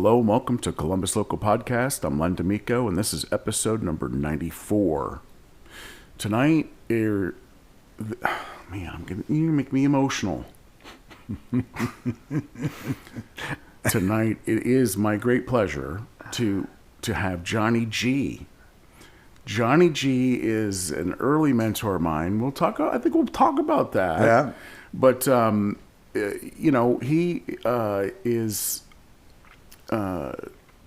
hello, and welcome to Columbus Local Podcast. I'm Len D'Amico, and this is episode number 94. Tonight, you make me emotional. Tonight, it is my great pleasure to have Johnny G. Johnny G is an early mentor of mine. I think we'll talk about that. Yeah. But he is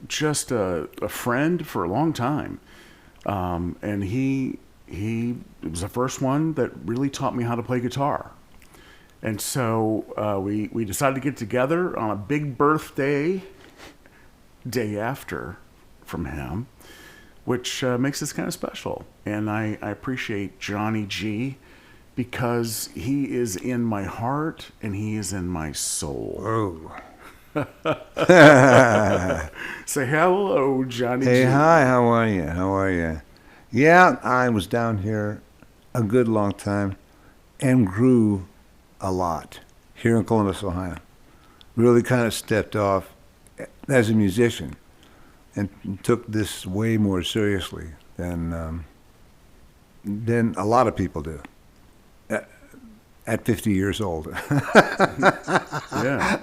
just a friend for a long time, and he was the first one that really taught me how to play guitar. And so we decided to get together on a big birthday day after from him, which makes this kind of special. And I appreciate Johnny G because he is in my heart and he is in my soul. Oh. Say hello, Johnny G. Hey, hi, how are you? Yeah, I was down here a good long time and grew a lot here in Columbus, Ohio. Really kind of stepped off as a musician and took this way more seriously than a lot of people do at 50 years old. Yeah.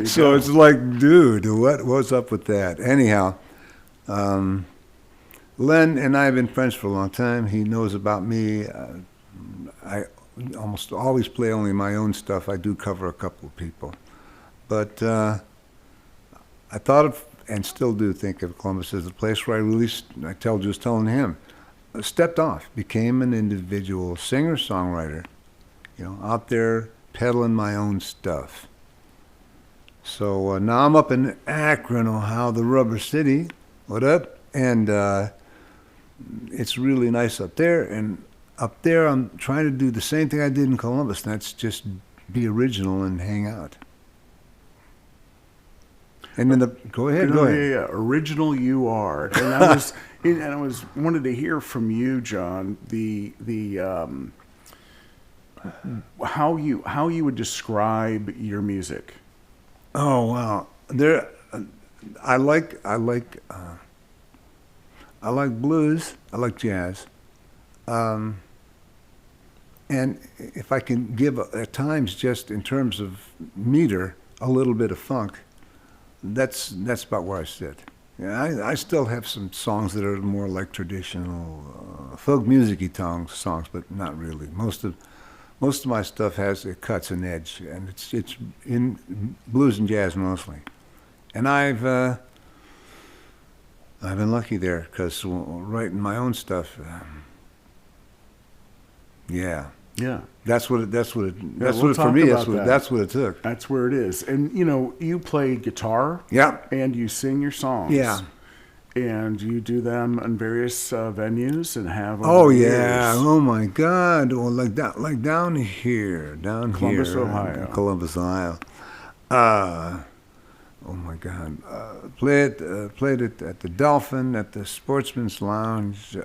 So it's like, dude, what's up with that? Anyhow, Len and I have been friends for a long time. He knows about me. I almost always play only my own stuff. I do cover a couple of people. But I thought of, and still do think of Columbus as the place where I really, just telling him, stepped off, became an individual singer-songwriter, out there peddling my own stuff. So now I'm up in Akron, Ohio, the Rubber City. What up? And it's really nice up there. And up there, I'm trying to do the same thing I did in Columbus. And that's just be original and hang out. And then go ahead. Yeah. Original you are. And I wanted to hear from you, John, the how you would describe your music. Oh wow, I like blues. I like jazz, and if I can give at times, just in terms of meter, a little bit of funk. That's about where I sit. Yeah, I still have some songs that are more like traditional folk music-y songs, but not really. Most of my stuff it cuts an edge, and it's in blues and jazz mostly. And I've been lucky there because writing my own stuff. Yeah. That's what it for me. That's what it took. That's where it is. And you play guitar. Yeah. And you sing your songs. Yeah. And you do them in various venues and have. Oh yeah! Oh my God! Well, like down here, Columbus, Ohio. Columbus, Ohio. Oh my God! Played it at the Dolphin, at the Sportsman's Lounge,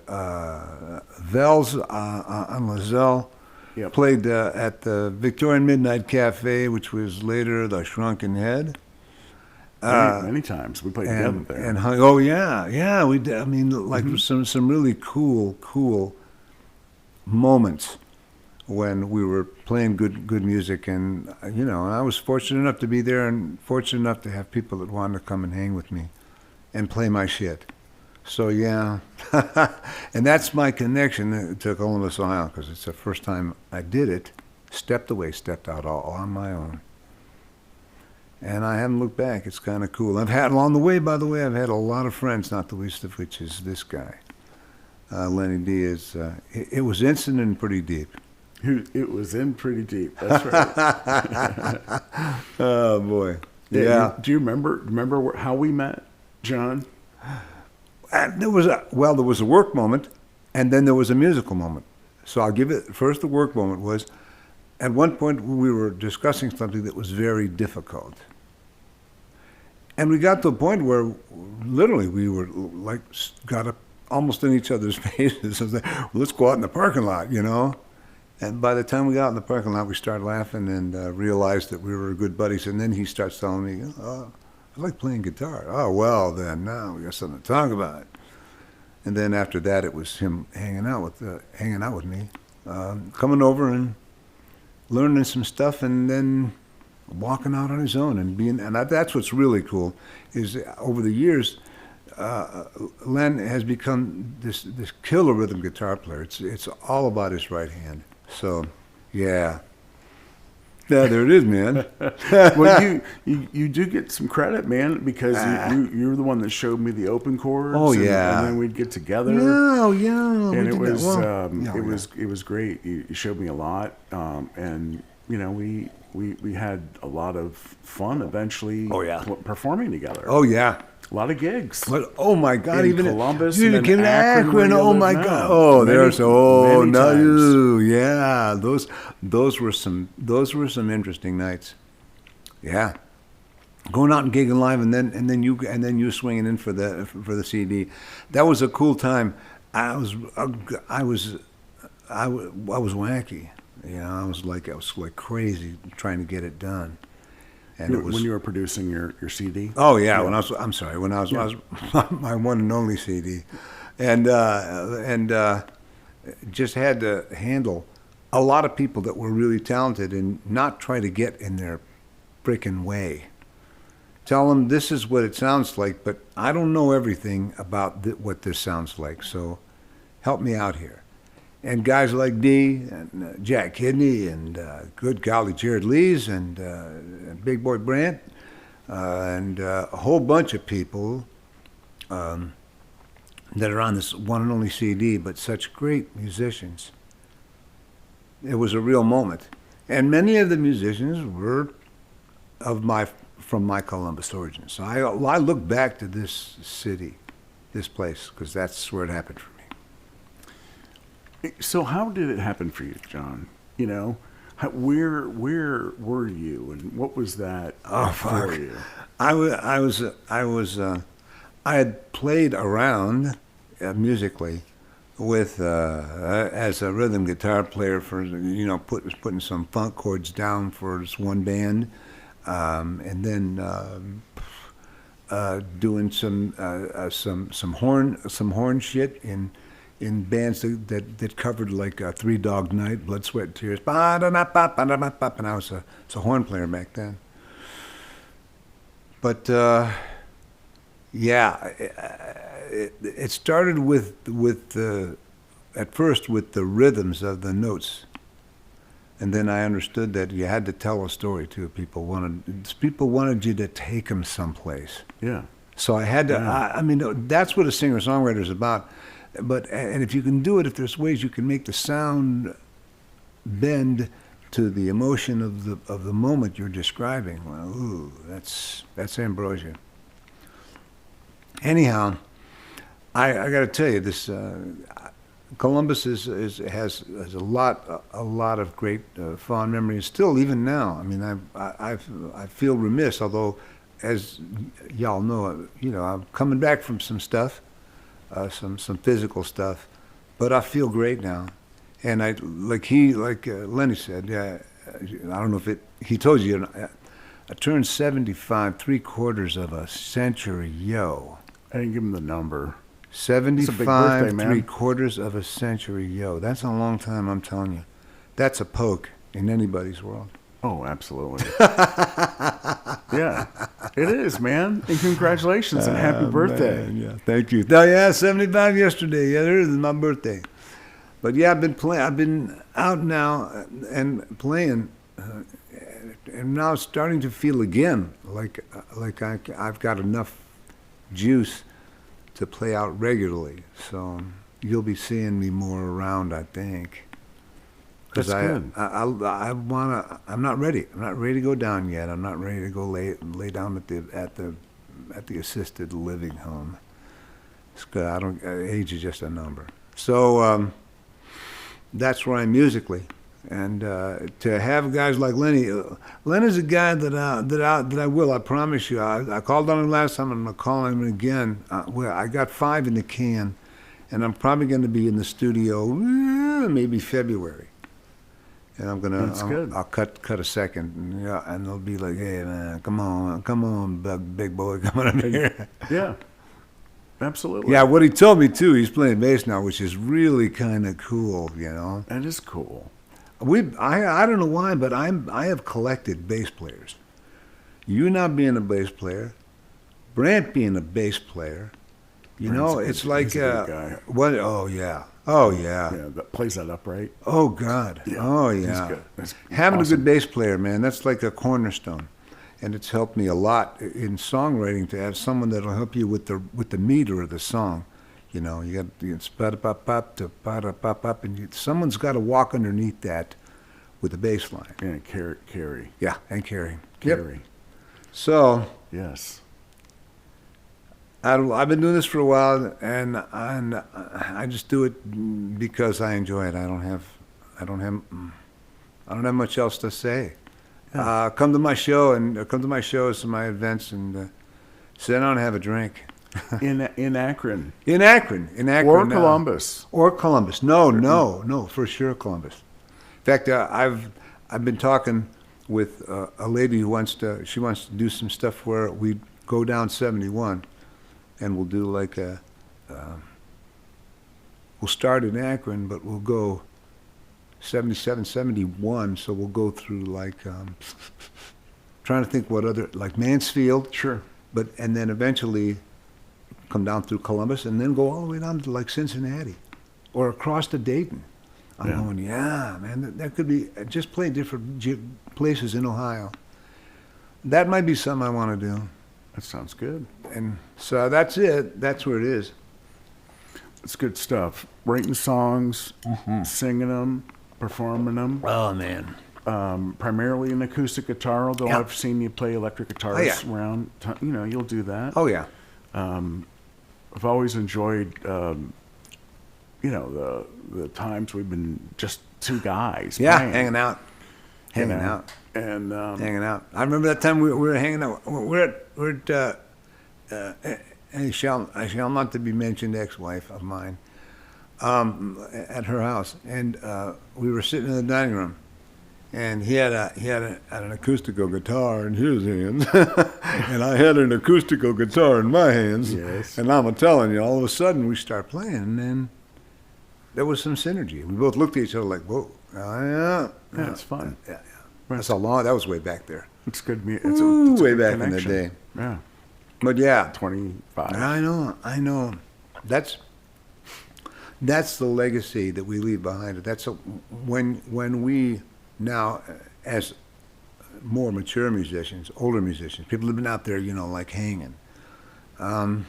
Vels on Lozelle. Yep. Played at the Victorian Midnight Cafe, which was later the Shrunken Head. Many times we played together there. And we did. I mean, like some really cool moments when we were playing good music, and I was fortunate enough to be there, and fortunate enough to have people that wanted to come and hang with me, and play my shit. So yeah, and that's my connection to Columbus, Ohio, because it's the first time I did it. Stepped out all on my own. And I haven't looked back. It's kind of cool. I've had along the way, by the way, I've had a lot of friends, not the least of which is this guy. Lenny D is, it was instant and pretty deep. It was in pretty deep. That's right. Oh, boy. Yeah. Do you remember how we met, John? There was a work moment, and then there was a musical moment. So I'll give it, first the work moment was, at one point we were discussing something that was very difficult. And we got to a point where literally we were like, got up almost in each other's faces and said, well, let's go out in the parking lot, And by the time we got in the parking lot, we started laughing and realized that we were good buddies. And then he starts telling me, I like playing guitar. Oh, well, then now we got something to talk about. And then after that, it was him hanging out with me, coming over and learning some stuff, and then walking out on his own and that's what's really cool, is over the years, Len has become this killer rhythm guitar player. It's all about his right hand. So, yeah. Yeah, there it is, man. Well, you do get some credit, man, because you're the one that showed me the open chords. Oh, and, yeah. and then we'd get together. Yeah. And it was it it was great. You showed me a lot, and we had a lot of fun eventually. Oh, yeah. Performing together. Oh, yeah. A lot of gigs. But, oh my God! In even Columbus, even and then Akron, where you Oh live my now. God! Oh, Many- there's many times. no, yeah. Those were some interesting nights. Yeah, going out and gigging live, and then you swinging in for the CD. That was a cool time. I was wacky. You know, I was like crazy trying to get it done. And it was, When you were producing your CD. oh yeah, when I was my one and only CD, and just had to handle a lot of people that were really talented and not try to get in their freaking way. Tell them this is what it sounds like, but I don't know everything about what this sounds like, so help me out here. And guys like Dee and Jack Kidney and good golly, Jared Lees and Big Boy Brandt and a whole bunch of people that are on this one and only CD, but such great musicians. It was a real moment. And many of the musicians were from my Columbus origin. So I look back to this city, this place, because that's where it happened for me. So how did it happen for you, John? You know, where were you, and what was that for you? I had played around musically with as a rhythm guitar player for putting some funk chords down for this one band, and then doing some horn shit in bands that covered like Three Dog Night, Blood, Sweat, and Tears. And I was a horn player back then. But it started at first with the rhythms of the notes, and then I understood that you had to tell a story too. People wanted you to take them someplace. Yeah. So I had to. Yeah. I mean, that's what a singer-songwriter is about. And if you can do it, if there's ways you can make the sound bend to the emotion of the moment you're describing, well, ooh, that's ambrosia. Anyhow, I got to tell you, this Columbus has a lot of great fond memories. Still, even now, I mean, I feel remiss, although, as y'all know, I'm coming back from some stuff. Some physical stuff, but I feel great now, and like Lenny said, I don't know if he told you, I turned 75, 3/4 of a century, yo. I didn't give him the number. 75, birthday, man. 3/4 of a century, yo. That's a long time, I'm telling you. That's a poke in anybody's world. Oh, absolutely. Yeah, it is, man. And congratulations and happy birthday. Man, yeah, thank you. Oh, yeah, 75 yesterday. Yeah, there it is, my birthday. But yeah, I've been out now and playing, and now starting to feel again like I've got enough juice to play out regularly. So you'll be seeing me more around, I think. That's good. I'm not ready. I'm not ready to go down yet. I'm not ready to go lay down at the assisted living home. It's good. Age is just a number. So that's where I'm musically, and to have guys like Lenny. Lenny's a guy that I will. I promise you. I called on him last time. I'm gonna call him again. Well, I got 5 in the can, and I'm probably going to be in the studio maybe February. And I'm gonna, That's good. I'll cut a second, and, yeah, and they'll be like, "Hey man, come on, big boy, come on up here." Yeah, absolutely. Yeah, what he told me too, he's playing bass now, which is really kind of cool, you know. That is cool. I don't know why, but I have collected bass players. You not being a bass player, Brant being a bass player, you know, it's like he's a good guy. what? Oh yeah, oh yeah, Yeah, that plays that upright. oh God, Yeah, oh he's yeah. good. He's Having a awesome. good bass player, man, that's like a cornerstone, and it's helped me a lot in songwriting to have someone that'll help you with the meter of the song. You know, you got spa-da-pop-pop to pa-da-pop-pop, and someone's got to walk underneath that with the bass line. Yeah, Carrie. Yeah, and carry. Yep. Carrie. So Yes. I've been doing this for a while, and I just do it because I enjoy it. I don't have much else to say. Yeah. Come to my show and come to my shows and my events and sit down and have a drink. In Akron In Akron, or Columbus. or Columbus. No, for sure Columbus. In fact, I've been talking with a lady who wants to do some stuff where we go down 71, and we'll do like we'll start in Akron, but we'll go 77, 71. So we'll go through like trying to think what other, like Mansfield, Sure. and then eventually come down through Columbus and then go all the way down to like Cincinnati or across to Dayton. I'm Yeah. going, yeah, man, that could be just play different places in Ohio. That might be something I want to do. That sounds good. And so that's it. That's where it is. It's good stuff. Writing songs, singing them, performing them. Oh, man. Primarily an acoustic guitar, although Yeah. I've seen you play electric guitars yeah. around. You know, you'll do that. Oh, yeah. I've always enjoyed, you know, the times we've been just two guys. Yeah, playing, hanging out. you Hanging know. out. And Hanging out. I remember that time we were hanging out. We're at I shall not to be mentioned ex-wife of mine, at her house, and we were sitting in the dining room, and he had an acoustical guitar in his hands, and I had an acoustical guitar in my hands. Yes. And I'm telling you, all of a sudden we start playing, and then there was some synergy. We both looked at each other like, "Whoa, yeah, yeah, it's fun. yeah." That's how long. That was way back there. It's good. It's Ooh, it's a way good back in the connection. day. Yeah, But yeah, 25. I know. That's the legacy that we leave behind. When we now, as more mature musicians, older musicians, people who've been out there, you know, like hanging. When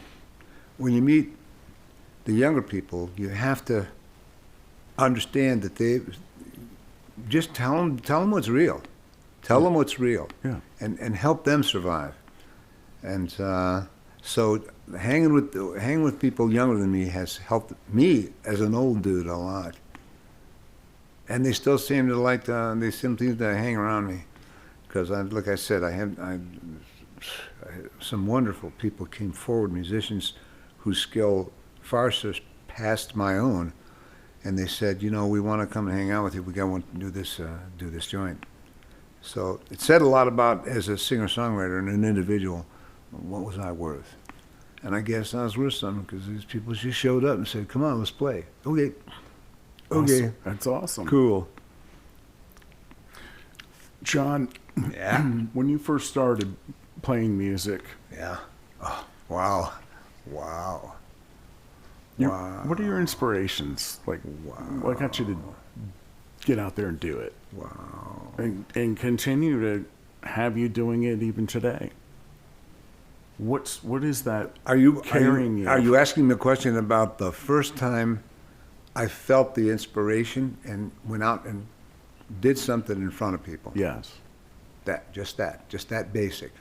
you meet the younger people, you have to understand that they just tell them what's real. Tell them what's real. Yeah. And help them survive. And so hanging with people younger than me has helped me as an old dude a lot. And they still seem to hang around me, because like I said, some wonderful people came forward, musicians whose skill far surpassed my own, and they said, you know, we want to come and hang out with you. We want to do this joint. So it said a lot about, as a singer-songwriter and an individual, what was I worth? And I guess I was worth something, because these people just showed up and said, come on, let's play. Okay. Awesome. That's awesome. Cool. John, Yeah. when you first started playing music, Yeah. Oh, wow. Wow. what are your inspirations? Like, what got you to get out there and do it? Wow. And continue to have you doing it even today? What is that? Are you carrying you? Are you asking me a question about the first time I felt the inspiration and went out and did something in front of people? Yes. Just that basic.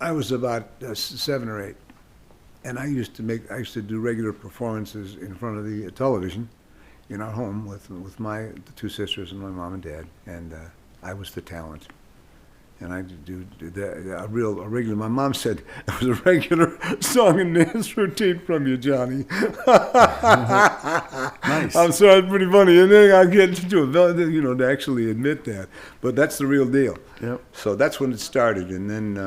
I was about 7 or 8, and I used to do regular performances in front of the television in our home with the 2 sisters and my mom and dad, and I was the talent. And I do a regular. My mom said it was a regular song and dance routine from you, Johnny. Nice. I'm sorry, it's pretty funny. And then I get to it, to actually admit that. But that's the real deal. Yep. So that's when it started. And then,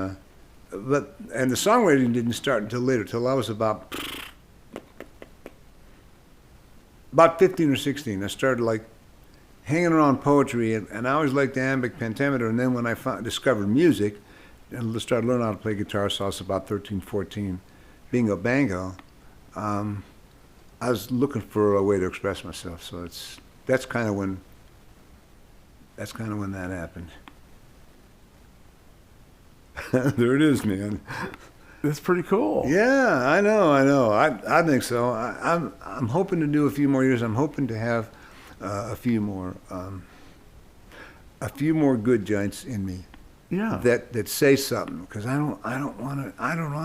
and the songwriting didn't start until later, till I was about 15 or 16. I started like hanging around poetry, and I always liked the iambic pentameter. And then when I discovered music and started learning how to play guitar, so I was about 13, 14, being a bango, I was looking for a way to express myself. So that's kind of when that happened. There it is, man. That's pretty cool. Yeah, I know. I think so. I'm hoping to do a few more years. I'm hoping to have a few more good joints in me. Yeah. That say something, because I don't want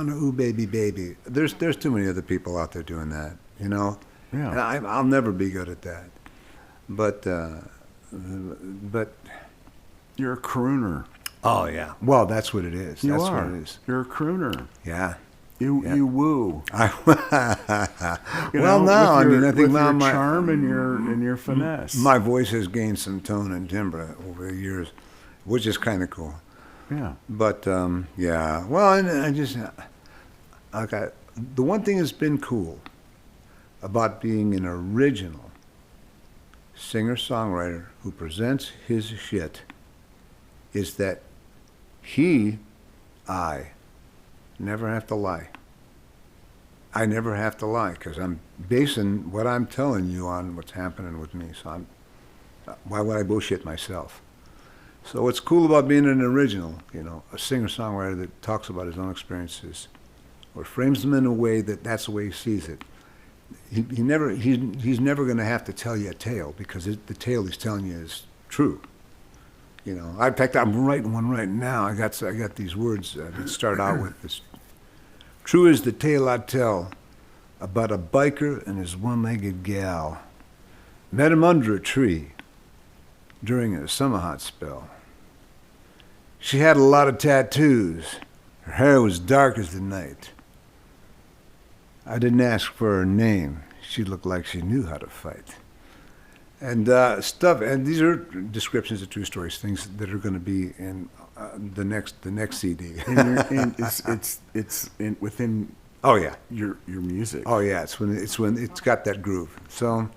to ooh baby. There's too many other people out there doing that, Yeah. And I'll never be good at that. But You're a crooner. oh yeah, well that's what it is. You That's are. what it is. You're a crooner. Yeah. You Yeah. you woo. I, You well, know, now with your, I think with now your my charm and your finesse. my voice has gained some tone and timbre over the years, which is kind of cool. Yeah. But yeah, well, and I just the one thing that's been cool about being an original singer-songwriter who presents his shit is that I never have to lie. I never have to lie, because I'm basing what I'm telling you on what's happening with me. So why would I bullshit myself? So what's cool about being an original, a singer-songwriter that talks about his own experiences, or frames them in a way that's the way he sees it. He's never going to have to tell you a tale, because the tale he's telling you is true. In fact, I'm writing one right now. I got these words that start out with this. True is the tale I tell about a biker and his one-legged gal. Met him under a tree during a summer hot spell. She had a lot of tattoos. Her hair was dark as the night. I didn't ask for her name. She looked like she knew how to fight. And stuff. And these are descriptions of true stories, things that are going to be in the next CD. And it's within Oh yeah. your music. Oh yeah. It's when it's got that groove. So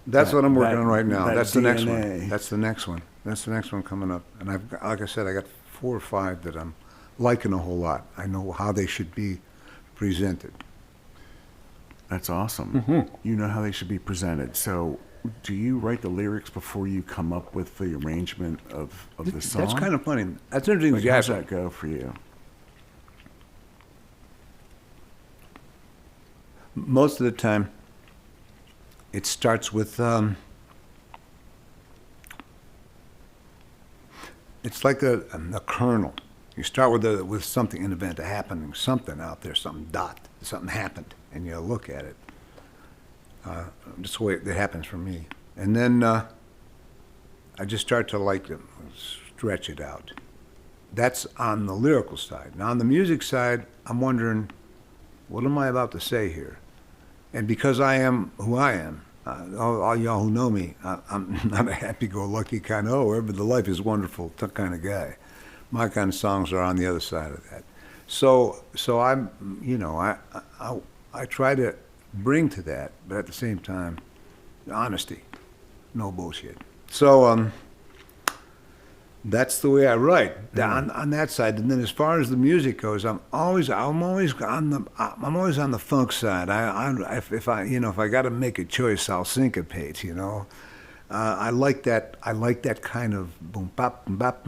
that's what I'm working on right now. that That's the next DNA. one. That's the next one. That's the next one coming up. And like I said, I got 4 or 5 that I'm liking a whole lot. I know how they should be presented. That's awesome. You know how they should be presented. So, do you write the lyrics before you come up with the arrangement of the song? That's kind of funny. That's interesting. Like, how's that go for you? Most of the time, it starts with it's like a kernel. You start with something, an event, a happening, something out there, something happened, and you look at it. Just the way it happens for me. And then I just start to stretch it out. That's on the lyrical side. Now on the music side, I'm wondering, what am I about to say here? And because I am who I am, all y'all who know me, I'm not a happy-go-lucky kind of, the life is wonderful kind of guy. My kind of songs are on the other side of that. So I'm, I try to bring to that, but at the same time, honesty, no bullshit. So that's the way I write on that side. And then as far as the music goes, I'm always on the funk side. If I got to make a choice, I'll syncopate. I like that kind of boom bop bop,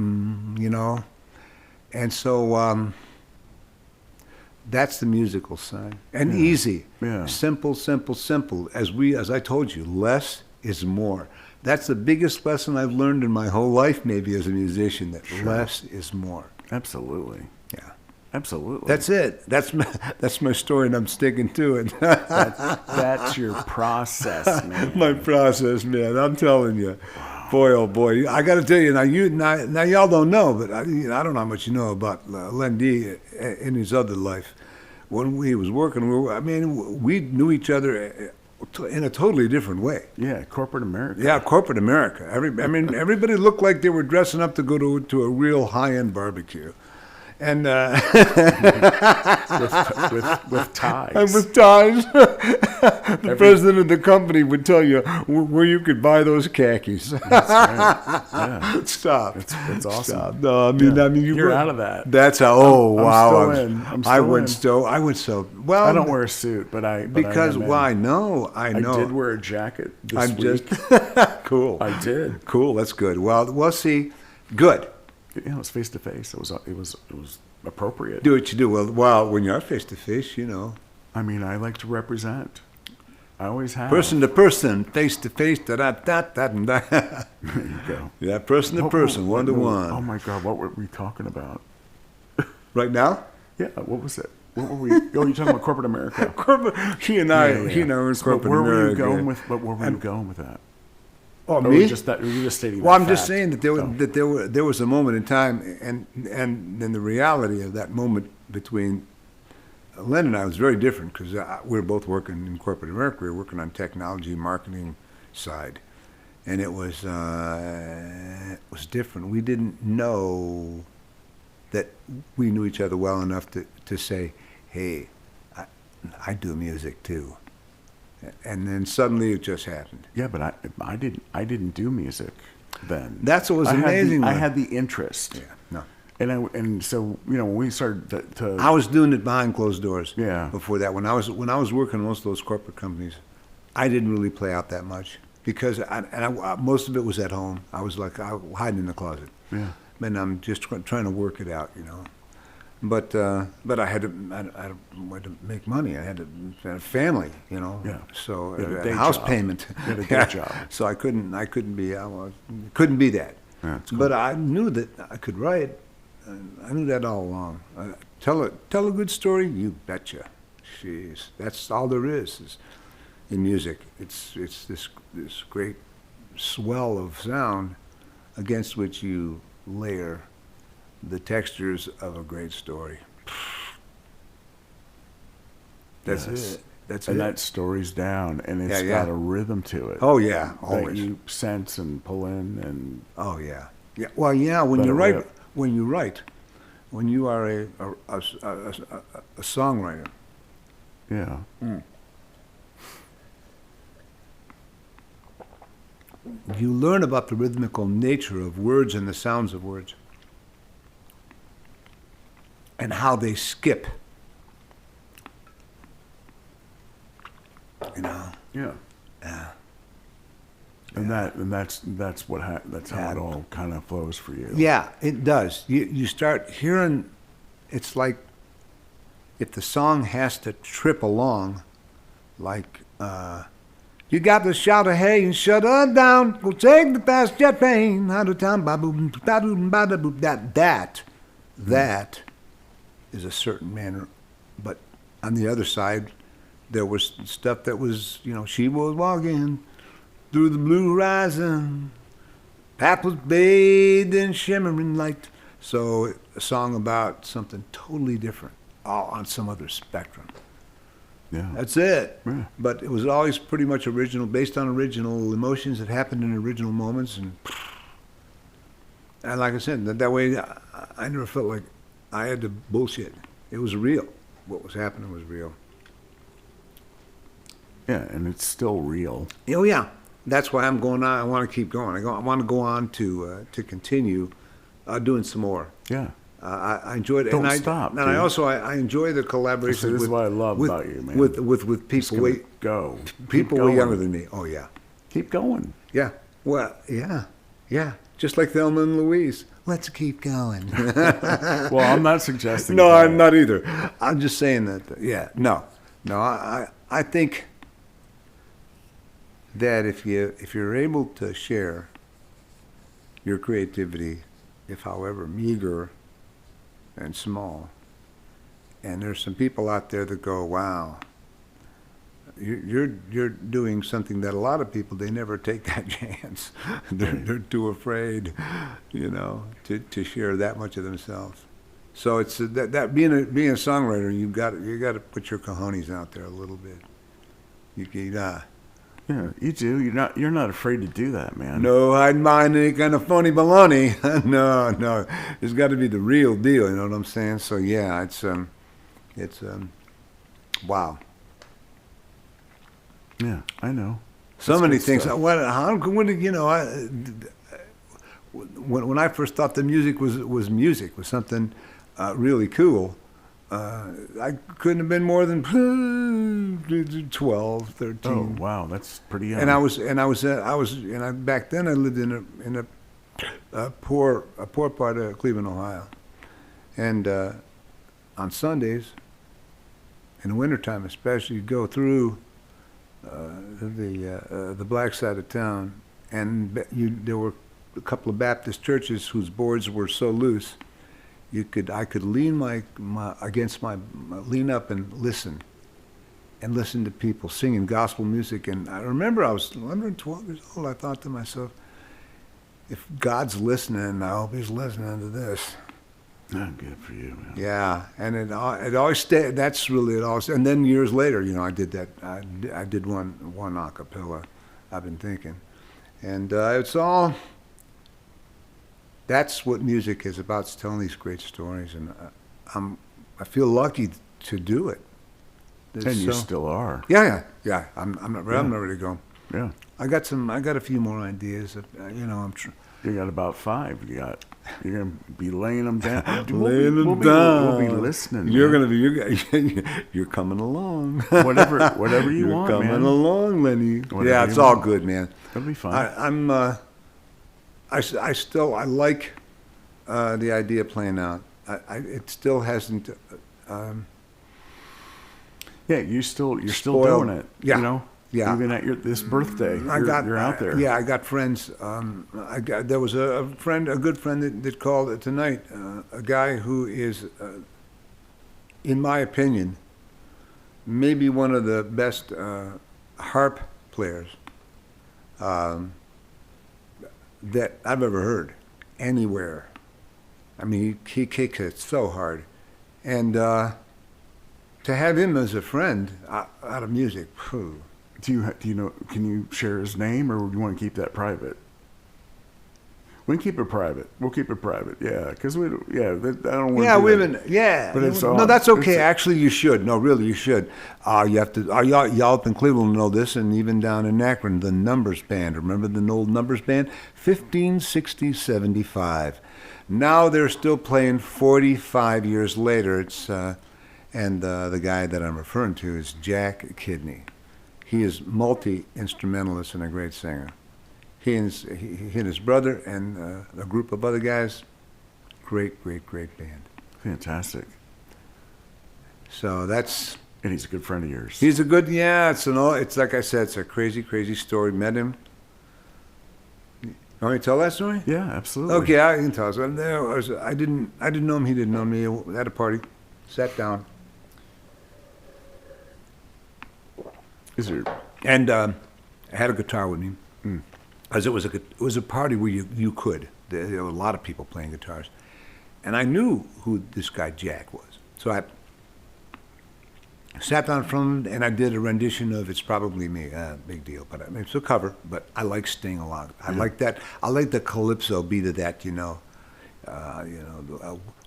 and so that's the musical side. And easy, simple. As I told you, less is more. That's the biggest lesson I've learned in my whole life, maybe as a musician, that less is more. Absolutely. Yeah. Absolutely. That's it. That's my story, and I'm sticking to it. That's your process, man. My process, man. I'm telling you. Boy, oh boy. I got to tell you, now y'all don't know, but I don't know how much you know about Len D in his other life. When we was working, we knew each other in a totally different way. Yeah, corporate America. Yeah, corporate America. Everybody looked like they were dressing up to go to a real high-end barbecue. And with ties. and with ties, the president of the company would tell you where you could buy those khakis. That's right. Yeah. Stop. It's awesome. Stop. No, Yeah. I mean, You're went- out of that. That's how. Oh, I'm wow. still I was- in. I'm I still went in. so. I went so. Well, I don't wear a suit, but I because am in. why? No, I know. I did wear a jacket this I'm week. just cool. I did. Cool. That's good. Well, we'll see. Good. You know, it's face to face. It was appropriate. Do what you do. Well, when you're face to face, you know, I mean, I like to represent. I always have. person to person, face to face, da da da da da. There you go. Yeah, person to What- person, one to Oh one. my God, what were we talking about? Right now, Yeah, what was it? What were we? Oh, you're talking about corporate America. he and I, Yeah, yeah, he and I were in So corporate where were you America. going with? But where were you going with that? Oh, Or were me? you just that? Were you just stating? Well, that I'm just fact? saying that there was a moment in time, and then the reality of that moment between Len and I was very different because we were both working in corporate America. We were working on technology, marketing side, and it was different. We didn't know that we knew each other well enough to say, "Hey, I do music too," and then suddenly it just happened. Yeah, but I didn't do music then. That's what was I had the- amazing. I Len. had the interest. Yeah, no. And so when we started to I was doing it behind closed doors. Yeah. Before that, when I was working in most of those corporate companies, I didn't really play out that much because most of it was at home. I was like hiding in the closet, yeah. and I'm just trying to work it out, you know. But I had to make money. I had a family, you know. Yeah. So You had a a day house job. payment. You had a day job. So I couldn't be couldn't be that. Yeah, that's cool. But I knew that I could write. I knew that all along. Tell a good story, you betcha. Jeez, that's all there is in music. It's this great swell of sound against which you layer the textures of a great story. That's Yes. it. That's And it. that story's down, and it's Yeah, yeah. got a rhythm to it. Oh yeah, that always. you sense and pull in, and Oh yeah, yeah. Well, yeah. When Let you it write, rip. when you are a songwriter, yeah, you learn about the rhythmical nature of words and the sounds of words, and how they skip. You know. yeah. Yeah. And that's what that's how Yeah. it all kind of flows for you. Yeah, it does. You start hearing, it's like if the song has to trip along, like, you got to shout a hey and shut her down, go take the fast jet plane out of town, ba-boom, ba-doom, ba-da-boom. That is a certain manner. But on the other side, there was stuff that was, you know, she was walking through the blue horizon. Path was bathed in shimmering light. So a song about something totally different, all on some other spectrum. Yeah. That's it. Yeah. But it was always pretty much original, based on original emotions that happened in original moments. And like I said, that way I never felt like I had to bullshit. It was real. What was happening was real. Yeah, and it's still real. Oh yeah, that's why I'm going on. I want to keep going. I want to go on to continue doing some more. Yeah. I enjoyed it. Don't and I, stop, And I dude. also I enjoy the collaborations. See, this is with, what I love with, about you, man. With Just people gonna way go. people Keep way going. younger than me. Oh yeah, Keep going. yeah. Well, yeah. Just like Thelma and Louise. Let's keep going. Well, I'm not suggesting. No, that. I'm not either. I'm just saying that. Yeah, no. I think that if you're able to share your creativity, if however meager and small, and there's some people out there that go, wow, you're doing something that a lot of people, they never take that chance. They're too afraid, you know, to share that much of themselves. So it's that being a songwriter, you got to put your cojones out there a little bit. Yeah, you do. You're not afraid to do that, man. No hiding behind any kind of phony baloney. No. It's got to be the real deal. You know what I'm saying? So yeah, it's wow. Yeah, I know. So That's many good things. stuff. When I first thought the music was music, was something really cool, I couldn't have been more than 12, 13. Oh, wow, that's pretty young. And back then I lived in a poor part of Cleveland, Ohio, and on Sundays, in the wintertime especially, you'd go through the black side of town, and there were a couple of Baptist churches whose boards were so loose, I could lean lean up and listen to people singing gospel music. And I remember I was 11, 12 years old. I thought to myself, if God's listening, I hope He's listening to this. Oh, good for you, man. Yeah, and it always stayed. That's really it. Always, and then years later, I did that. I did one a cappella. I've been thinking, and it's all. That's what music is about. It's telling these great stories, and I feel lucky to do it. And you still are. Yeah. I'm ready to go. Yeah. I got a few more ideas. You got about 5. You're gonna be laying them down. Laying them We'll be down. listening. You're man. gonna be. You're coming along. whatever you You're want, coming man. along, Lenny. Whatever Yeah, you it's all want. good, man. That'll be fun. I like the idea of playing out. It still hasn't. Yeah, you're still Spoiled. doing it. Yeah. You know. Yeah. Even at this birthday, you're out there. Yeah, I got friends. There was a good friend that called tonight. A guy who is, in my opinion, maybe one of the best harp players that I've ever heard anywhere. I mean, he kicks it so hard, and to have him as a friend out of music. Phew. Do you know? Can you share his name, or do you want to keep that private? We can keep it private. We'll keep it private. Yeah, because I don't want. Yeah, to women. Yeah, But it's no, all- that's okay. it's- Actually, you should. No, really, you should. You have to. Y'all up in Cleveland know this, and even down in Akron, the Numbers Band. Remember the old Numbers Band? 15, 60, 75. Now they're still playing 45 years later. It's and the guy that I'm referring to is Jack Kidney. He is multi-instrumentalist and a great singer. He and his brother and a group of other guys, great band. Fantastic. So that's, And he's a good friend of yours. he's a good, yeah, it's like I said, it's a crazy story. Met him. You want me to tell that story? Yeah, absolutely. Okay, I can tell. So I didn't know him, he didn't know me. We had a party, sat down, Is there? and I had a guitar with me. Because it was a party where you could. There were a lot of people playing guitars. And I knew who this guy Jack was. So I sat down from him and I did a rendition of It's Probably Me. Big deal. But I mean, it's a cover, but I like Sting a lot. I like that. I like the calypso beat of that,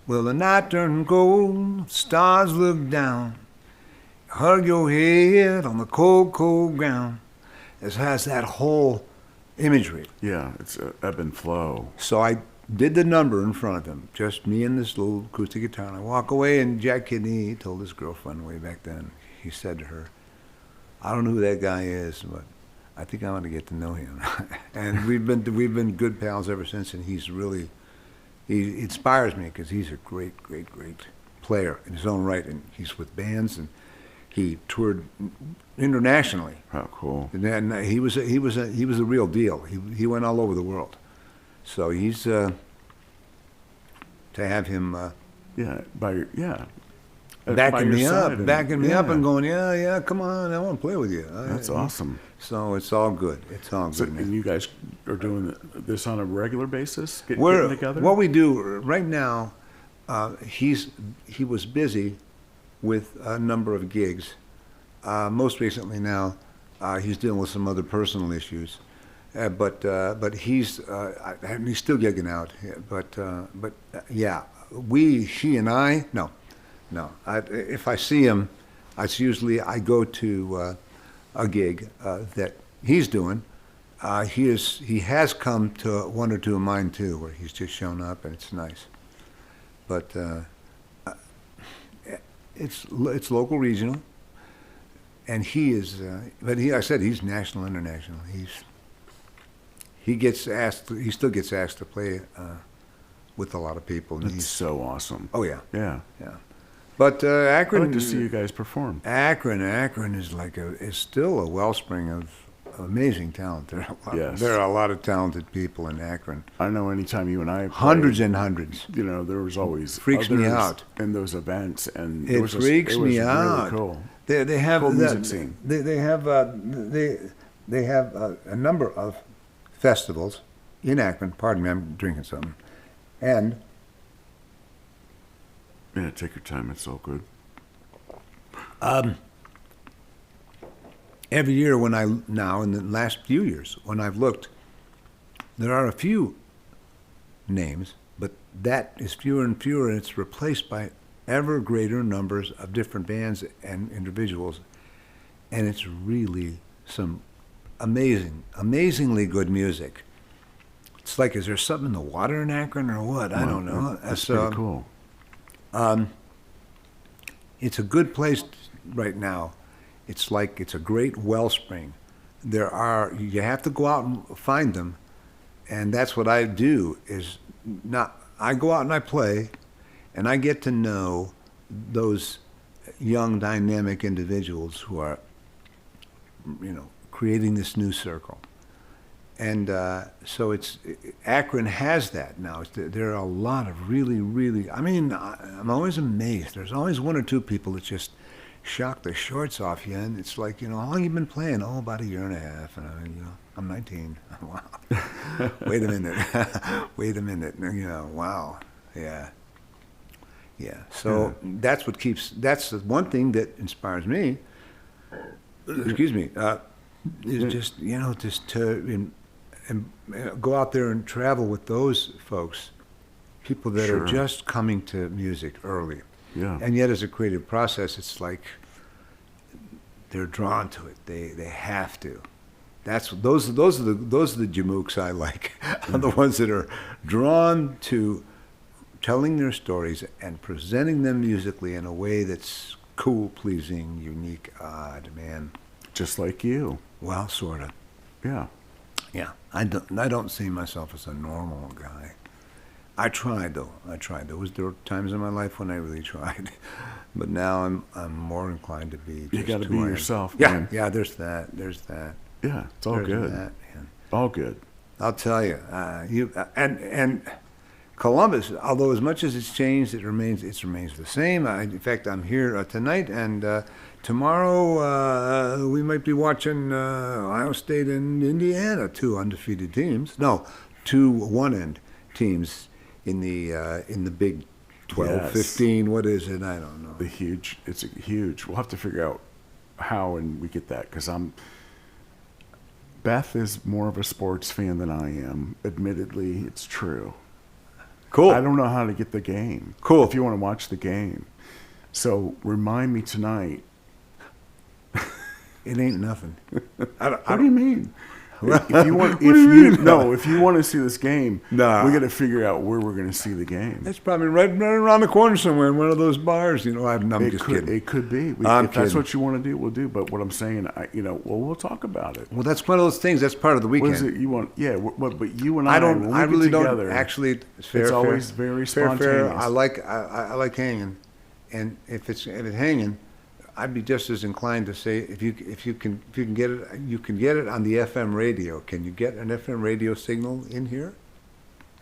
will the night turn cold, stars look down, hug your head on the cold ground. It has that whole imagery. Yeah, it's ebb and flow. So I did the number in front of him, just me and this little acoustic guitar. And I walk away, and Jack Kidney told his girlfriend way back then, he said to her, I don't know who that guy is, but I think I want to get to know him. And we've been good pals ever since, and he inspires me because he's a great player in his own right, and he's with bands, and he toured internationally. Oh, cool. And he was a real deal. He went all over the world. So he's to have him backing me up and going, yeah, come on, I want to play with you. That's awesome. So it's all good. It's all So, good, and man. you guys are doing this on a regular basis, getting together. What we do right now, he was busy with a number of gigs. Most recently now, He's dealing with some other personal issues, but he's still gigging out. Yeah, but yeah, she and I, no. If I see him, it's usually I go to a gig that he's doing. He has come to one or two of mine too, where he's just shown up, and it's nice. But it's local, regional, and he is. I said he's national, international. He gets asked. He still gets asked to play with a lot of people. And That's so awesome. Oh yeah, Yeah. yeah. But Akron. I'd like to see you guys perform. Akron is is still a wellspring of amazing talent. Yes. There are a lot of talented people in Akron. I know anytime you and I played, Hundreds and hundreds. you know, there was always Freaks me others out. in those events, and It freaks it was me really out. cool. They have Cool music scene. They have a number of festivals in Akron. Pardon me, I'm drinking something. And Yeah, take your time. It's all good. every year in the last few years, when I've looked, there are a few names, but that is fewer and fewer, and it's replaced by ever greater numbers of different bands and individuals. And it's really some amazingly good music. It's like, is there something in the water in Akron or what? I don't know. That's pretty cool. It's a good place right now. It's like it's a great wellspring. You have to go out and find them, and that's what I do. I go out and I play, and I get to know those young, dynamic individuals who are, creating this new circle. And so Akron has that now. There are a lot of really, I'm always amazed. There's always one or two people that just shock the shorts off you, and it's like, how long you been playing? Oh, about a year and a half. And I'm 19. Wow. Wait a minute. Wow. Yeah. Yeah. So that's the one thing that inspires me. Excuse me. Is just to go out there and travel with those folks, people that Sure. are just coming to music early. Yeah. And yet, as a creative process, it's like they're drawn to it. They have to. Those are the jamooks I like. Are the ones that are drawn to telling their stories and presenting them musically in a way that's cool, pleasing, unique, odd, man. Just like you. Well, sort of. Yeah. Yeah. I don't see myself as a normal guy. I tried though. There were times in my life when I really tried, but now I'm more inclined to be. You got to be yourself, yeah, man. Yeah. There's that. Yeah, it's all There's good. that, man. All good. I'll tell you. And Columbus, although as much as it's changed, it remains the same. In fact, I'm here tonight, and tomorrow we might be watching Ohio State and Indiana, two undefeated teams. No, two one-end teams in the Big 12, Yes. 15. What is it? I don't know. It's huge. We'll have to figure out how and we get that, because Beth is more of a sports fan than I am. Admittedly, it's true. Cool. I don't know how to get the game. Cool. If you want to watch the game. So remind me tonight. It ain't nothing. What do you mean? If you want, What do you mean? if you want to see this game, Nah. we got to figure out where we're going to see the game. It's probably right around the corner somewhere in one of those bars. I'm just kidding. It could be. I'm If that's kidding. what you want to do, we'll do. But what I'm saying, we'll talk about it. Well, that's one of those things. That's part of the weekend. What is it you want? Yeah, but you and I, I don't. when we I get really together, don't. Actually, it's always very fair. spontaneous. I like hanging, and if it's hanging, I'd be just as inclined to say if you can get it, you can get it on the FM radio. Can you get an FM radio signal in here?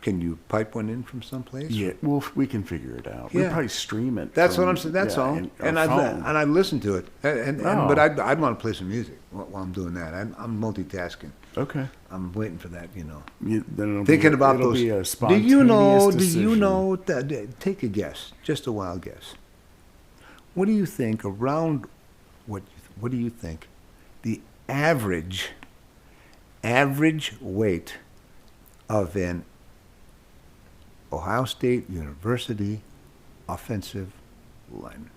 Can you pipe one in from someplace? Yeah, well, we can figure it out. We'll Yeah. probably stream it. That's from, what I'm saying. That's all. and I listen to it, Oh. but I'd want to play some music while I'm doing that. I'm multitasking. Okay. I'm waiting for that. Then it'll Thinking be, about it'll those. Be a Do spontaneous you know? decision. Take a guess, just a wild guess. What do you think around? What do you think? The average weight of an Ohio State University offensive lineman.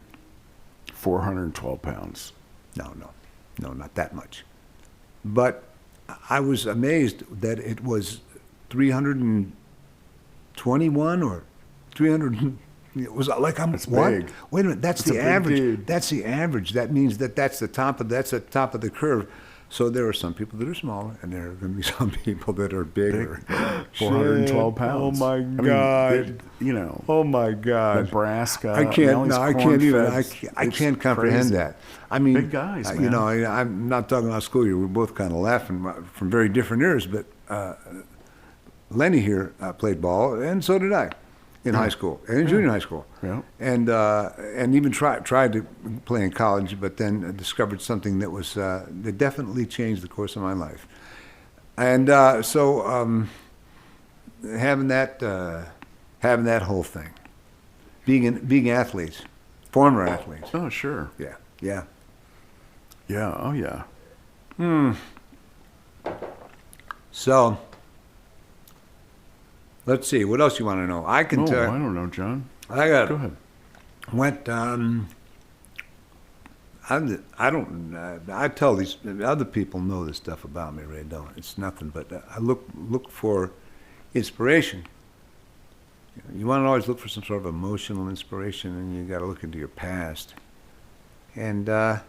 412 pounds. No, not that much. But I was amazed that it was 321 or 300. It was like I'm That's what? big. Wait a minute, that's That's a the big average. dude. That's the average. That means that's the top of the the curve. So there are some people that are smaller, and there are going to be some people that are bigger. 412 Shit. pounds. Oh my I mean, God. you know, Oh my God. Nebraska. I can't. all these No, I can't even. corn-fed- I it's can't comprehend crazy. that. I mean, Big guys, You man. know, I'm not talking about school year. We're both kind of laughing from very different ears. But Lenny here played ball, and so did I, in high school and in junior high school. Yeah. And even tried to play in college, but then discovered something that was that definitely changed the course of my life. And so having that whole thing, being athletes, former athletes. Oh, sure. Yeah. Yeah. Oh, yeah. So let's see. What else you want to know? I can Oh, I tell. don't know, John. I got Go ahead. went. I don't. I tell these other people know this stuff about me. Ray, don't. It's nothing. But I look for inspiration. You want to always look for some sort of emotional inspiration, and you got to look into your past. And I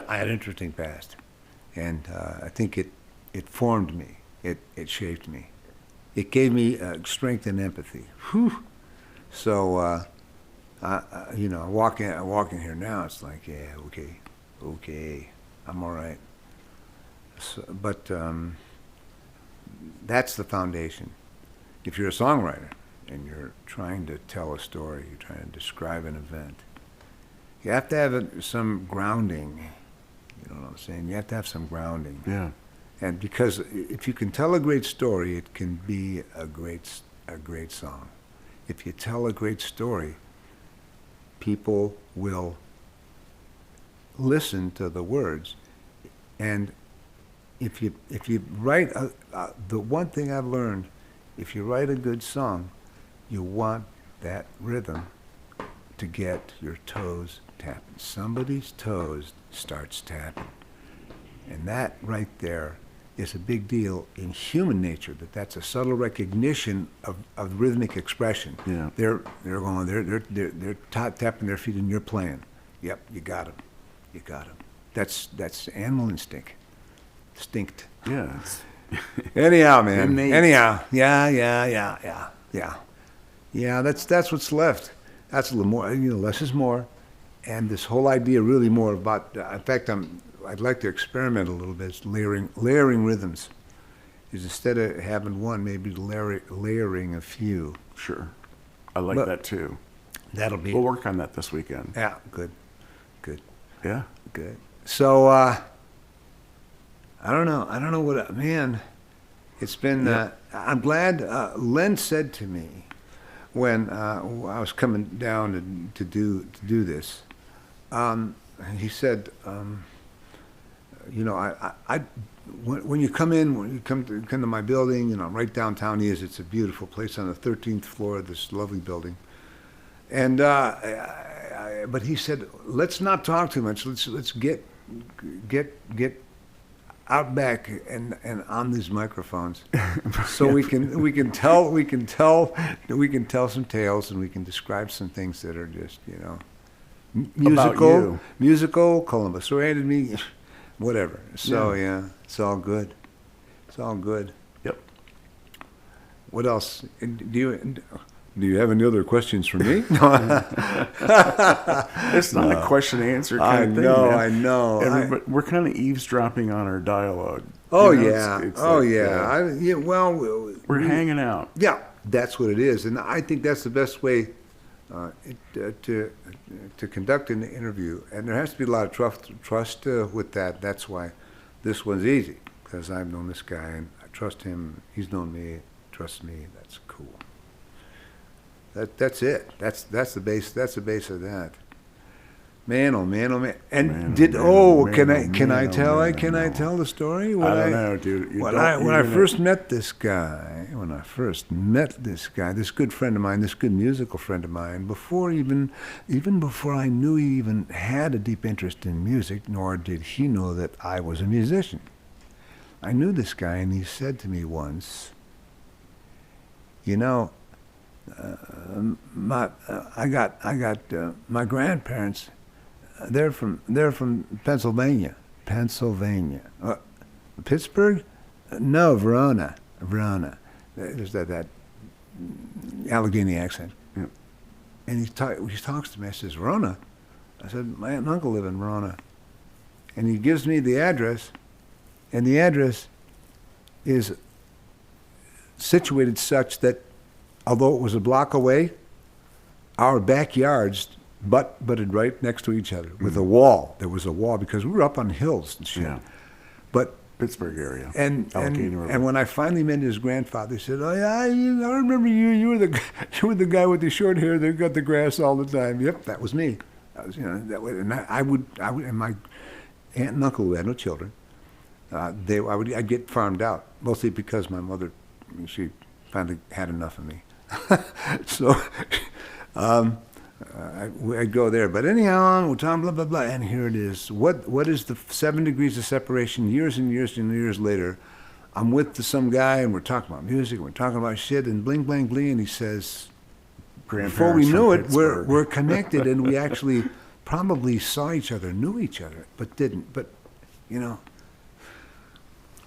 had an interesting past, and I think it formed me. It shaped me. It gave me strength and empathy. Whew. So, walking here now, it's like, yeah, okay, I'm all right. So, but that's the foundation. If you're a songwriter and you're trying to tell a story, you're trying to describe an event, you have to have some grounding. You know what I'm saying? You have to have some grounding. Yeah. And because if you can tell a great story, it can be a great song. If you tell a great story, people will listen to the words. And if you write the one thing I've learned, if you write a good song, you want that rhythm to get your toes tapping. Somebody's toes starts tapping. And that right there is a big deal in human nature. That's a subtle recognition of rhythmic expression. Yeah. They're tapping their feet and you're playing. Yep, you got them. You got them. That's animal instinct. Yeah. It's, Anyhow, man. Innate. Anyhow, yeah. That's what's left. That's a little more. Less is more, and this whole idea really more about. In fact, I'd like to experiment a little bit. It's layering rhythms. Is instead of having one, maybe layering a few. sure. I like But- that too. That'll be. We'll work on that this weekend. Yeah, good. Yeah. So I don't know what man. It's been. Yeah. I'm glad. Len said to me when I was coming down to do this. He said, when you come to my building, right downtown he is. It's a beautiful place on the 13th floor of this lovely building. And but he said, let's not talk too much. Let's get out back and on these microphones, so we can tell some tales and we can describe some things that are just musical, Columbus rated me, whatever. So yeah, it's all good. Yep. What else? Do you have any other questions for me? It's not a question and answer I kind of thing. know, man. I know. Everybody, we're kind of eavesdropping on our dialogue. Oh You know, yeah, it's oh like, yeah. Well, we're hanging out. yeah, that's what it is, and I think that's the best way to conduct an interview. And there has to be a lot of trust with that. That's why this one's easy, because I've known this guy and I trust him. He's known me, trusts me. That's cool. That's it. That's the base. That's the base of that. Man, oh man, oh man! And Man, did oh, man, oh man, can oh, I can I man, oh, tell man, can I no. tell the story? I don't know, dude. You When don't- I you're when I gonna- first met this guy, this guy, this good friend of mine, this good musical friend of mine, even before I knew he even had a deep interest in music, nor did he know that I was a musician. I knew this guy, and he said to me once, "You know, I got my grandparents. They're from Pennsylvania. Pittsburgh? No, Verona. There's that Allegheny accent." Yeah. And he talks to me. I says, "Verona?" I said, "My aunt and uncle live in Verona." And he gives me the address, and the address is situated such that, although it was a block away, our backyards butted right next to each other with a wall. There was a wall because we were up on hills and shit. Yeah. But Pittsburgh area. and Allegheny River. and when I finally met his grandfather, he said, "Oh yeah, I remember you. You were the guy with the short hair that got the grass all the time." Yep, that was me. I was, that way. And I would, and my aunt and uncle who had no children, I'd get farmed out, mostly because my mother, she finally had enough of me. So I'd go there. But anyhow, we're talking blah, blah, blah. And here it is. What is the 7 degrees of separation years and years and years later? I'm with some guy, and we're talking about music, and we're talking about shit, and bling, bling, bling, and he says, before we Grandparents knew from it, Pittsburgh. we're connected, and we actually probably saw each other, knew each other, but didn't. But,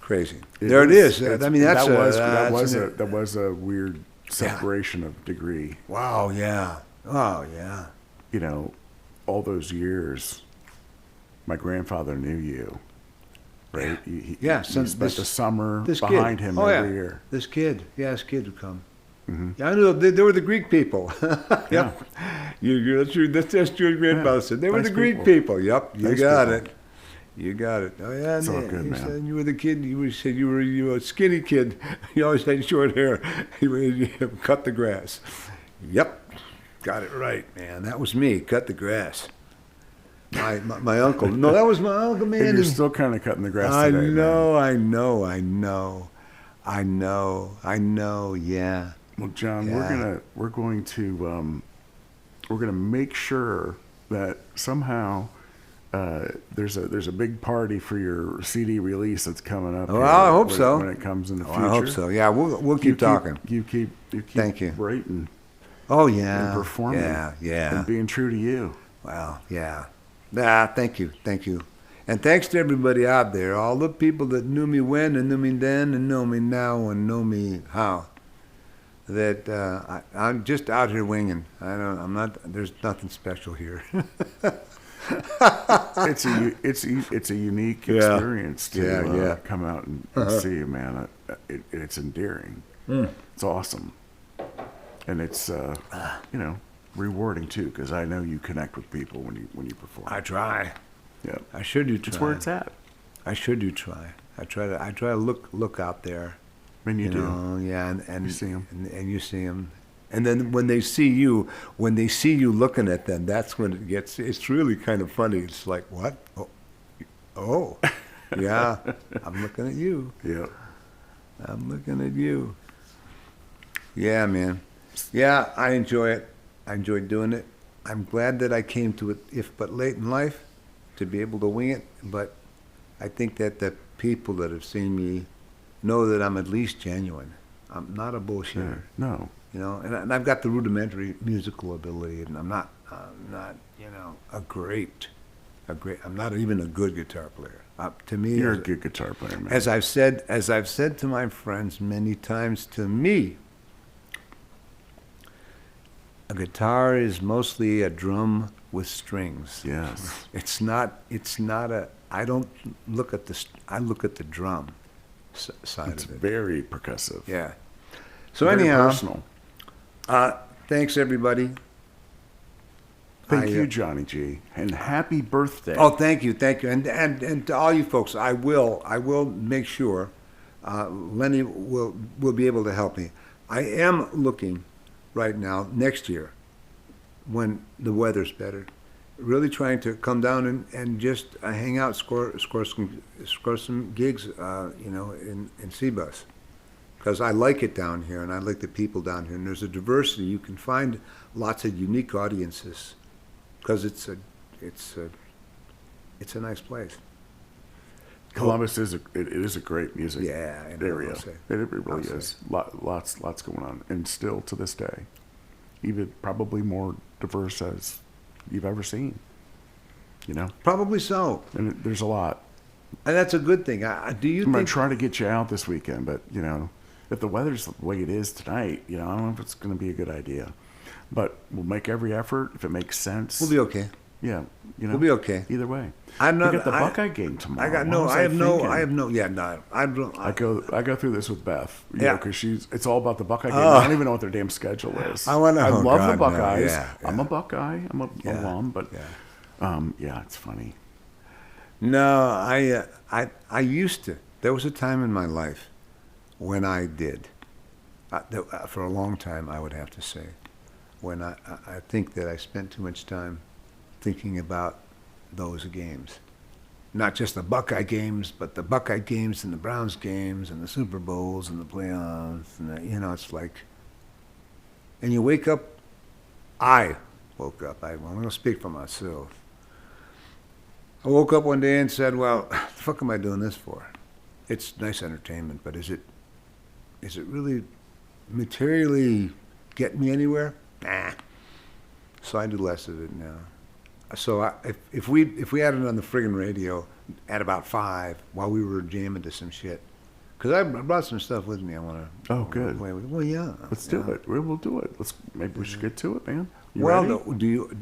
crazy. There it is. I mean, that was a weird separation of degree. Wow, yeah. Oh, yeah. All those years, my grandfather knew you, right? He spent the summer behind him every year. This kid would come. Mm-hmm. Yeah, I know. They were the Greek people. Yep. That's your grandfather said. They were Nice the Greek people. people. Yep, you Nice got people. it. You got it. Oh yeah, It's all yeah. good, He man. said you were the kid. You said you were a skinny kid. You always had short hair. You cut the grass. Yep, got it right, man. That was me. Cut the grass. My uncle. No, that was my uncle, man. And you're still kind of cutting the grass I today, man. know. Yeah. Well, John, Yeah. we're going to make sure that somehow there's a big party for your CD release that's coming up. Oh, here I hope when so. When it comes in the Oh, future, I hope so. Yeah, we'll keep talking. You keep Thank you. writing Oh yeah. and performing. Yeah. And being true to you. Well, yeah. Thank you. And thanks to everybody out there, all the people that knew me when and knew me then and know me now and know me how. That I'm just out here winging. I'm not. There's nothing special here. It's a unique Yeah. experience to Yeah. come out and see you, man. It's endearing. It's awesome, and it's rewarding too, because I know you connect with people when you perform. I try. Yeah, I sure do try. that's where it's at. I sure do try. I try to look out there. And you do. know, yeah, and You see 'em. and you see them, and then when they see you looking at them, that's when it's really kind of funny. It's like, what? Oh, yeah, I'm looking at you. Yeah. I'm looking at you. Yeah, man. Yeah, I enjoy it. I enjoy doing it. I'm glad that I came to it, if but late in life, to be able to wing it. But I think that the people that have seen me know that I'm at least genuine. I'm not a bullshitter. No. And I've got the rudimentary musical ability, and I'm not a great. I'm not even a good guitar player. To me, You're a good guitar player, man. as I've said to my friends many times, to me, a guitar is mostly a drum with strings. Yes. It's not a. I don't look at I look at the drum side It's of it. very percussive. Yeah. So Very anyhow, personal. thanks everybody. Thank you, Johnny G, and happy birthday. Oh, thank you, and to all you folks, I will make sure Lenny will be able to help me. I am looking right now next year, when the weather's better, really trying to come down and just hang out, score some gigs, in C-Bus. Because I like it down here, and I like the people down here, and there's a diversity. You can find lots of unique audiences, because it's a nice place. Columbus is it is a great music Yeah, I know, area. I'll say. It really I'll say. is. Lots going on, and still to this day, even probably more diverse as you've ever seen. You know, Probably so, and there's a lot. and that's a good thing. Do you I'm gonna think? try to get you out this weekend, but you know, if the weather's the way it is tonight, you know, I don't know if it's gonna be a good idea. But we'll make every effort if it makes sense. We'll be okay. Yeah, you know, We'll be okay. either way. I'm not. We got the I- Buckeye game tomorrow. I got What no. was I have no. thinking? I have no. Yeah, no. I don't. I go through this with Beth, Yeah. because it's all about the Buckeye game. Oh. I don't even know what their damn schedule is. I wanna- I oh, love God, the no. Buckeyes. Yeah, I'm yeah. a Buckeye. I'm a Yeah, alum, but yeah. yeah, it's funny. No, I used to. There was a time in my life when I did. For a long time, I would have to say, when I think that I spent too much time thinking about those games. Not just the Buckeye games, but the Buckeye games and the Browns games and the Super Bowls and the playoffs. And it's like, and you wake up, I woke up, I'm going to speak for myself. I woke up one day and said, well, the fuck am I doing this for? It's nice entertainment, but is it really materially get me anywhere? Nah. So I do less of it now. So if we had it on the friggin' radio at about 5 while we were jamming to some shit, because I brought some stuff with me I want to. Oh, good. Play with. Well, yeah. Let's do it. We'll do it. Maybe we should get to it, man. You Well, ready? no, do you?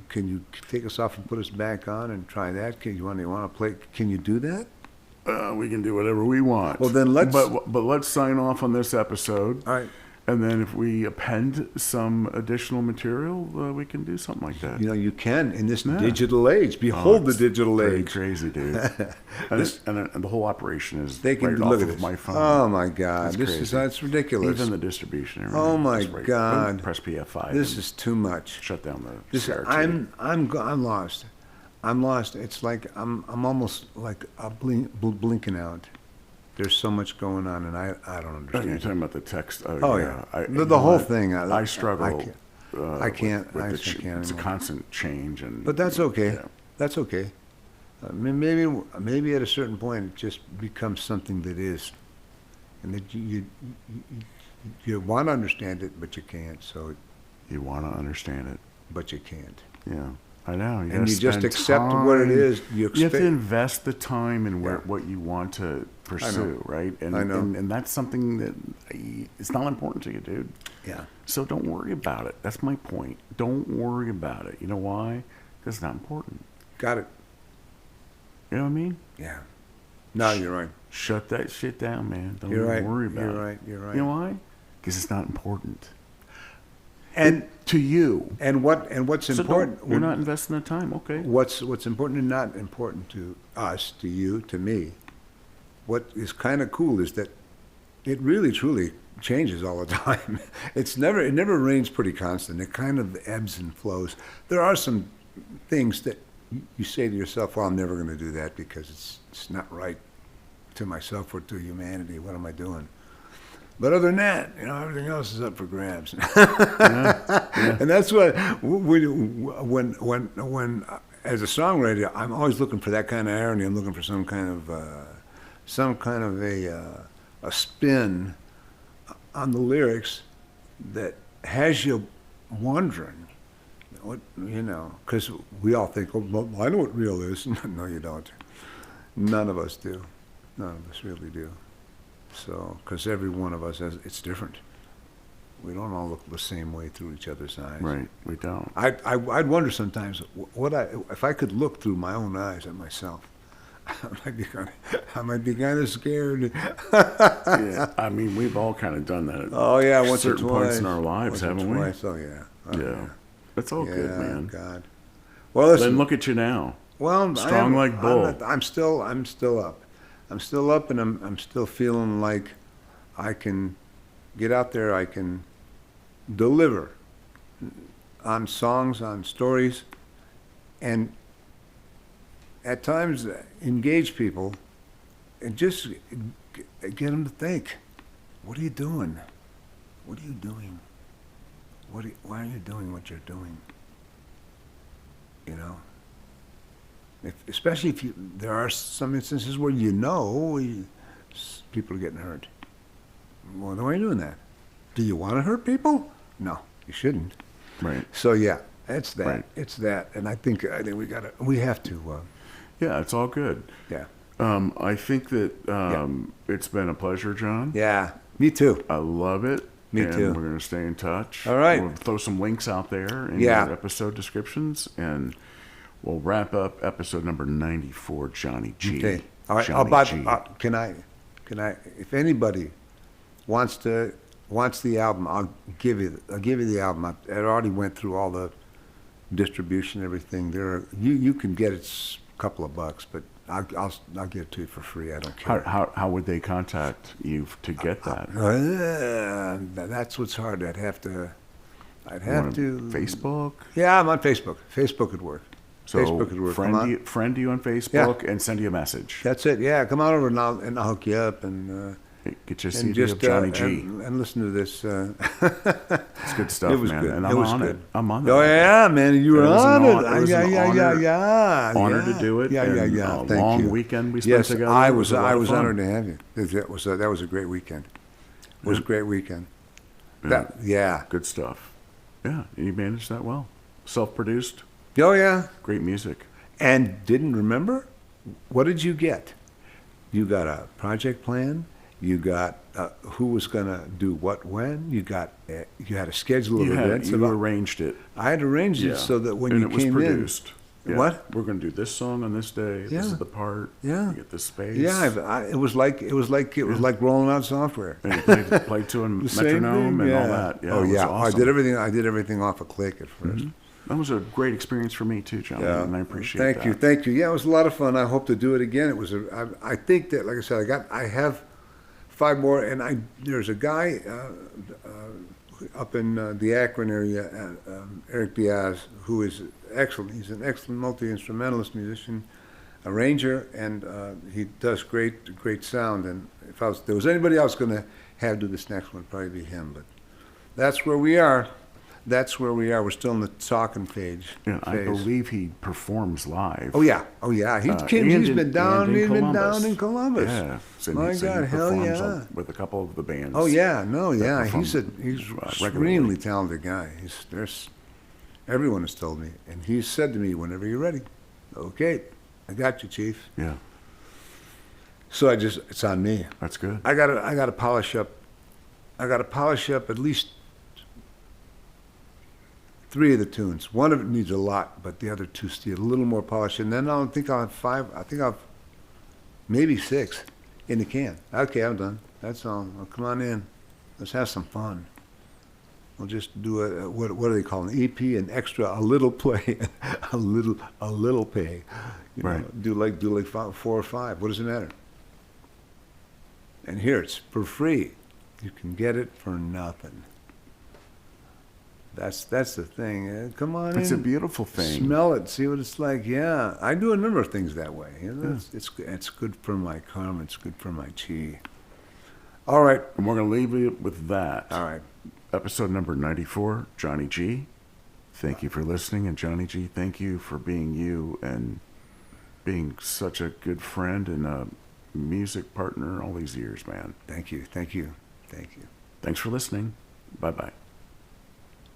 Can you take us off and put us back on and try that? You want to play? Can you do that? We can do whatever we want. Well, then let's- But let's sign off on this episode. All right. And then if we append some additional material, we can do something like that. You can in this Yeah. digital age. Behold the it's digital pretty age. crazy, dude. and the whole operation is They can right look off at of this. my phone. Oh my God, That's that's ridiculous. Even the distribution. and Oh, everything. my Just right- God. Press PF5. This and is too much. shut down the This, CRT. I'm lost. I'm lost. It's like I'm almost like blinking out. There's so much going on, and I don't Oh, you're understand. talking about the text. Oh, yeah. I, The you know whole what? thing, I struggle. I can't- I can't- with I the can't it's a anymore. constant change, and But that's okay. yeah. That's okay. Maybe at a certain point it just becomes something that is, and that you want to understand it, but you can't. So, You want to understand it. but you can't. Yeah, I know. And gotta you just spend accept what it time. is. You have to expect- invest the time in Yeah. what you want to pursue, right? And, I know. and that's something that it's not important to you, dude. Yeah. So don't worry about it. That's my point. Don't worry about it. You know why? Because it's not important. Got it. You know what I mean? Yeah. No, you're right. Shut that shit down, man. Don't You're even right. worry about You're it. right. You're right. You know why? Because it's not important. And To you. what's So important? you're not investing the time. Okay. What's important and not important to us, to you, to me. What is kind of cool is that it really truly changes all the time. It never remains pretty constant. It kind of ebbs and flows. There are some things that you say to yourself, "Well, I'm never going to do that because it's not right to myself or to humanity. What am I doing?" But other than that, everything else is up for grabs. And that's what when as a songwriter, I'm always looking for that kind of irony. I'm looking for some kind of a spin on the lyrics that has you wondering, because we all think, "Oh, well, I know what real is." No, you don't. None of us do. None of us really do. So, because every one of us it's different. We don't all look the same way through each other's eyes. Right. We don't. I'd wonder sometimes if I could look through my own eyes at myself. I might be kind of scared. Yeah. I mean, we've all kind of done that. Oh yeah, at once or certain twice. points in our lives, Once or haven't we? twice. Oh yeah. Oh, Yeah. That's all good, Yeah, man. God. Well, listen. Then look at you now. Well, Strong like bull. I'm still up. I'm still up, and I'm still feeling like I can get out there. I can deliver on songs, on stories, and at times engage people and just get them to think, what are you doing? What are you doing? Why are you doing what you're doing? You know? Especially if there are some instances where people are getting hurt. Well, then why are you doing that? Do you want to hurt people? No, you shouldn't. Right. So yeah, it's that. Right. It's that, and I think we have to. Yeah, it's all good. Yeah. I think that it's been a pleasure, John. Yeah. Me too. I love it. Me and too. We're going to stay in touch. All right. We'll throw some links out there in Yeah. the episode descriptions, and we'll wrap up episode number 94, Johnny G. Okay. All right. Johnny G. Can I? If anybody wants the album, I'll give you the album. It already went through all the distribution, everything. You can get it a couple of bucks, but I'll give it to you for free. I don't care. How would they contact you to get that? That's what's hard. I'd have to. Facebook? Yeah, I'm on Facebook. Facebook would work. So Facebook would work. friend you on Facebook and send you a message. That's it. Yeah, come on over and I'll hook you up and Get you a and CD just of Johnny G. and listen to this. It's good stuff, It was man. good. And It I'm was on good. it. I'm on that. Oh yeah, man, you were It was on an it. hon- it was an honor- Yeah. Honor to do it. Yeah. and a Thank long you. weekend we spent Yes, together. I It was a lot of fun. honored to have you. That was a great weekend. It was a great weekend. Yeah. Good stuff. Yeah, you managed that well. Self-produced, Oh yeah. great music. And didn't remember? What did you get? You got a project plan. You got who was going to do what when. You had a schedule of events. You arranged it. I had arranged it so that when and you it was came produced. in. Yeah. What? We're going to do this song on this day. Yeah. This is the part. Yeah. You get this space. Yeah, it was like rolling out software. And you played to a The same metronome thing, and all yeah. that. Yeah, Oh it was yeah, awesome. I did everything off a click at 1st. That was a great experience for me too, John. Yeah, And I appreciate that. Thank you. Yeah, it was a lot of fun. I hope to do it again. It was. I think that, like I said, I have 5 more, and there's a guy up in the Akron area, Eric Diaz, who is excellent. He's an excellent multi-instrumentalist musician, arranger, and he does great sound. And if there was anybody else going to have do this next one, it'd probably be him. But that's where we are. We're still in the talking phase. Yeah, I believe he performs live. Oh yeah. He's been down in Columbus. Yeah. So My so God, hell performs yeah. With a couple of the bands. Oh yeah, no, yeah. perform, He's an regularly. extremely talented guy. Everyone has told me, and he said to me, "Whenever you're ready, okay, I got you, Chief." Yeah, So it's on me. that's good. I gotta polish up. I gotta polish up at least 3 of the tunes. One of it needs a lot, but the other 2 still a little more polish. And then I'll have 5. I think I'll have maybe 6 in the can. Okay, I'm done. That's all. Well, come on in. Let's have some fun. We'll just do what do they call an EP, an extra, a little play, a little pay. You know, Right. do like 4 or 5. What does it matter? And here it's for free. You can get it for nothing. That's the thing. Come on in. It's a beautiful thing. Smell it. See what it's like. Yeah, I do a number of things that way. You know, it's good for my karma. It's good for my chi. All right. And we're going to leave you with that. All right. Episode number 94, Johnny G. Thank you for listening. And Johnny G, thank you for being you and being such a good friend and a music partner all these years, man. Thank you. Thanks for listening. Bye-bye.